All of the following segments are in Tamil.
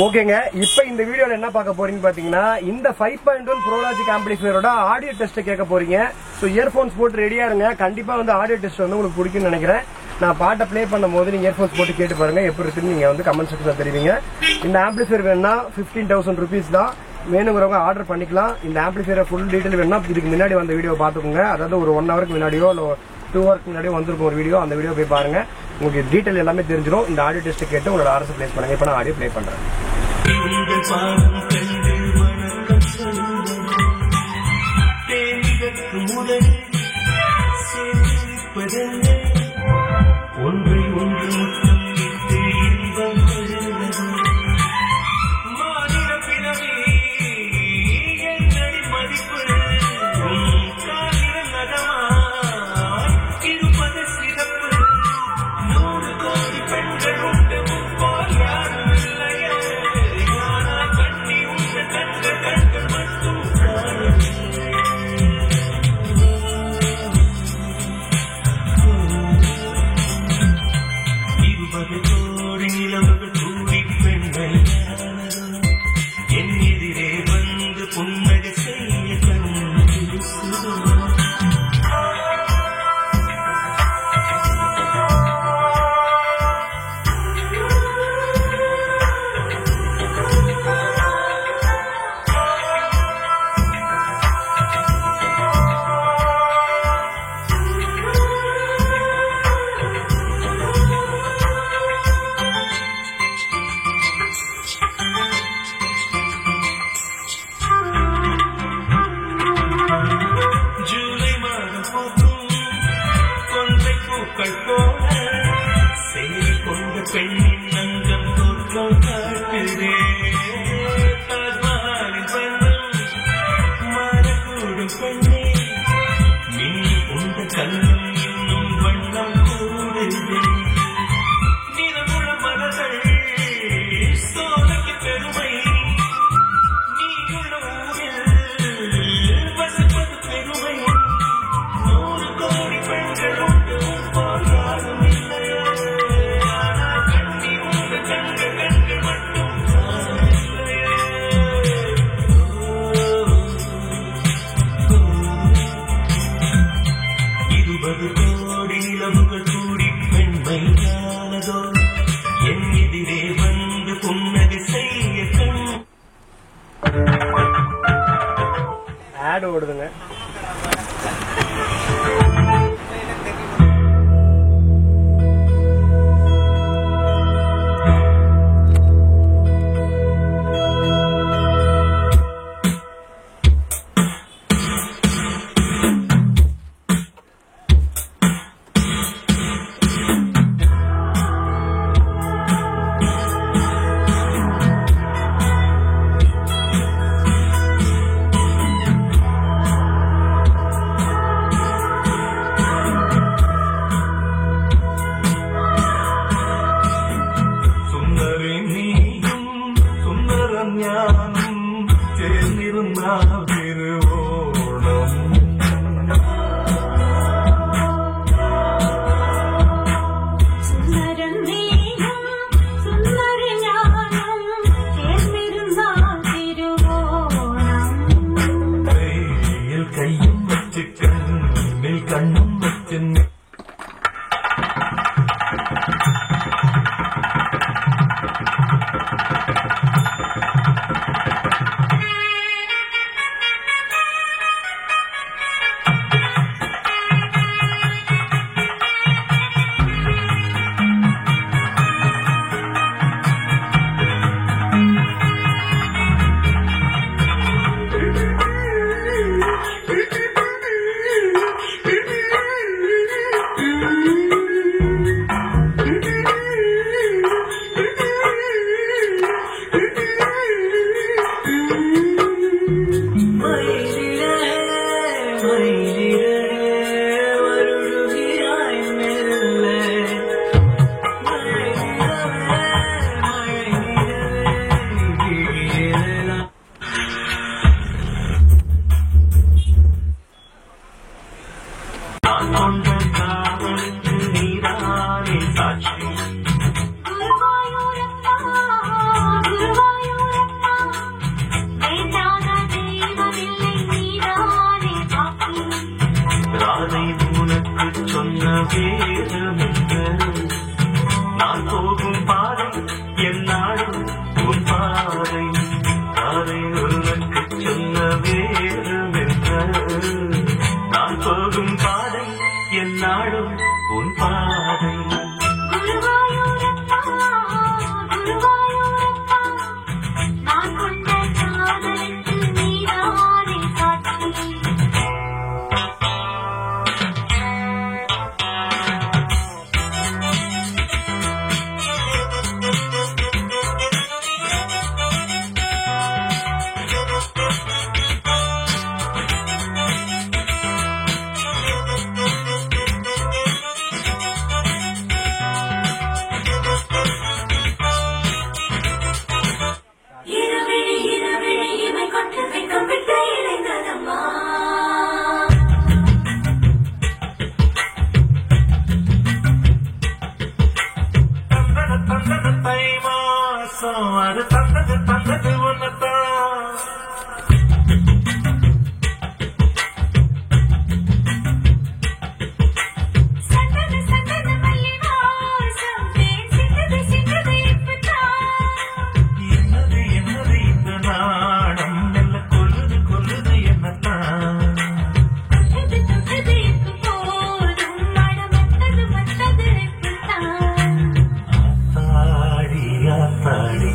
ஓகேங்க, இப்போ இந்த வீடியோல என்ன பார்க்க போறீங்க பாத்தீங்கன்னா, இந்த 5.1 ப்ரோலாஜிக் ஆம்பிளிஃபையரோட ஆடியோ டெஸ்ட் கேட்க போறீங்க. ஸோ இயர்போன்ஸ் போட்டு ரெடியா இருங்க. கண்டிப்பா வந்து ஆடியோ டெஸ்ட் வந்து உங்களுக்கு பிடிக்கும்னு நினைக்கிறேன். நான் பாட்டை பிளே பண்ணும் போது நீங்க இயர்போன்ஸ் போட்டு கேட்டு பாருங்க, எப்படி இருக்குன்னு நீங்க வந்து கமெண்ட் செக்ஷன்ல தெரிவிங்க. இந்த ஆம்பிளிஃபையர் வேணும்னா 15,000 rupees தான். வேணுங்கிறவங்க ஆர்டர் பண்ணிக்கலாம். இந்த ஆம்பிளிஃபையர் ஃபுல் டீடைல் வேணும்னா இதுக்கு முன்னாடி வந்த வீடியோ பாத்துக்கோங்க. அதாவது ஒரு 1 ஹவருக்கு முன்னாடியோ 2 ஹவருக்கு முன்னாடியோ வந்திருக்கும் ஒரு வீடியோ. அந்த வீடியோ போய் பாருங்க, உங்களுக்கு டீடைல் எல்லாமே தெரிஞ்சிடும். இந்த ஆடியோ டெஸ்ட் கேட்டு உங்களோட ஆர்டர் பிளேஸ் பண்ணுங்க. இப்போ நான் ஆடியோ பிளே பண்றேன். ஒன்றை ஒன்று மாநில பிறவி என்னடி மதிப்பு காலில நகமா இருப்பது சிறப்பு 100 கோடி பெண்கள் உண்டு முப்போல் யாரும் இல்லையே யாரா கண்ணி உண்டு கண்கள் கண்கள் மட்டும் கோடி நிலவுகள் கூடி பெண்கள் என் எதிரே வந்து புன்னகை செய்ய பெண்ணின் நஞ்சம் தோற்றம் காட்டுதே தாஜ்மஹாலின் பந்தம் மாறக்கூடும் பெண்ணே நீ உண்ட கண்ணம் இன்னும் வண்ணம் கூடுதே நிறமுள்ள மலர்கள் சோலைக்கு பெருமை நீயுள்ள ஊரில் வசிப்பது பெருமை 100 கோடி பெண்கள் உண்டு போல் யாரும் இல்லையே கோடி நிலவுகள் கூடி பெண்மையானதோ என் எதிரே வந்து புன்னகை செய்ய கண் ஆட் ஓடுதுங்க. நீரானே சாட்சி வேதமென்று நான் போகும் பாதை என்னாலும் உன் பாதை அதை உனக்கு சொன்ன வேதமென்று நான் போகும் பாதை என்னாலும் உன் பாதை அது தந்தது ஒன்னதான் என்னது என்னது இந்த நாடம் மெல்ல கொல்லுது கொல்லுது என்னத்தான் ஆத்தாடி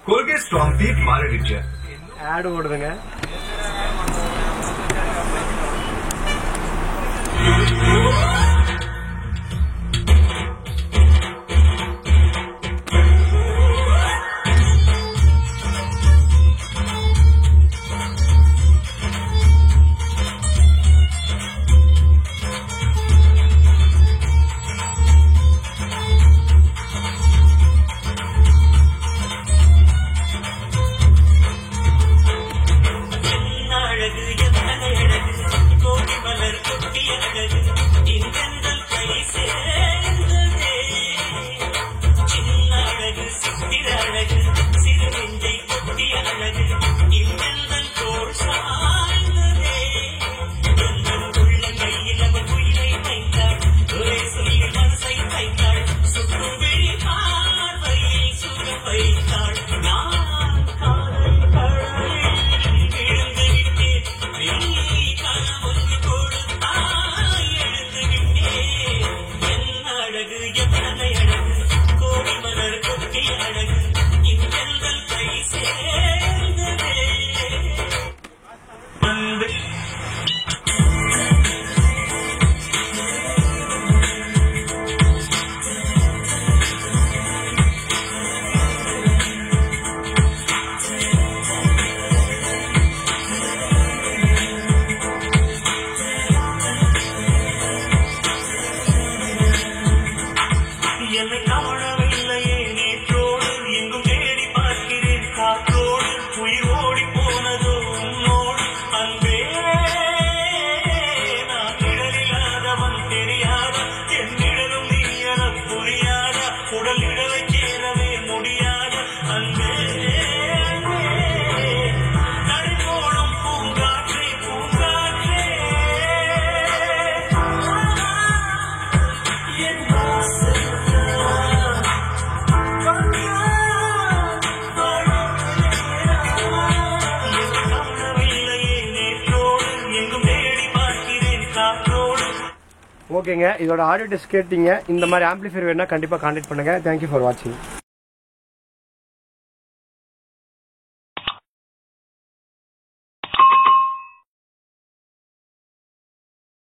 கோல்கேட் ஸ்ட்ராங் டீத் மாறிடுச்சு. ஆட் ஓடுதுங்க. ஓகேங்க, இதோட ஆடியோ டெஸ்ட் கேட்டீங்க. இந்த மாதிரி ஆம்பிளிஃபையர் வேணா கண்டிப்பா கான்டாக்ட் பண்ணுங்க. தேங்க்யூ ஃபார் வாட்சிங்.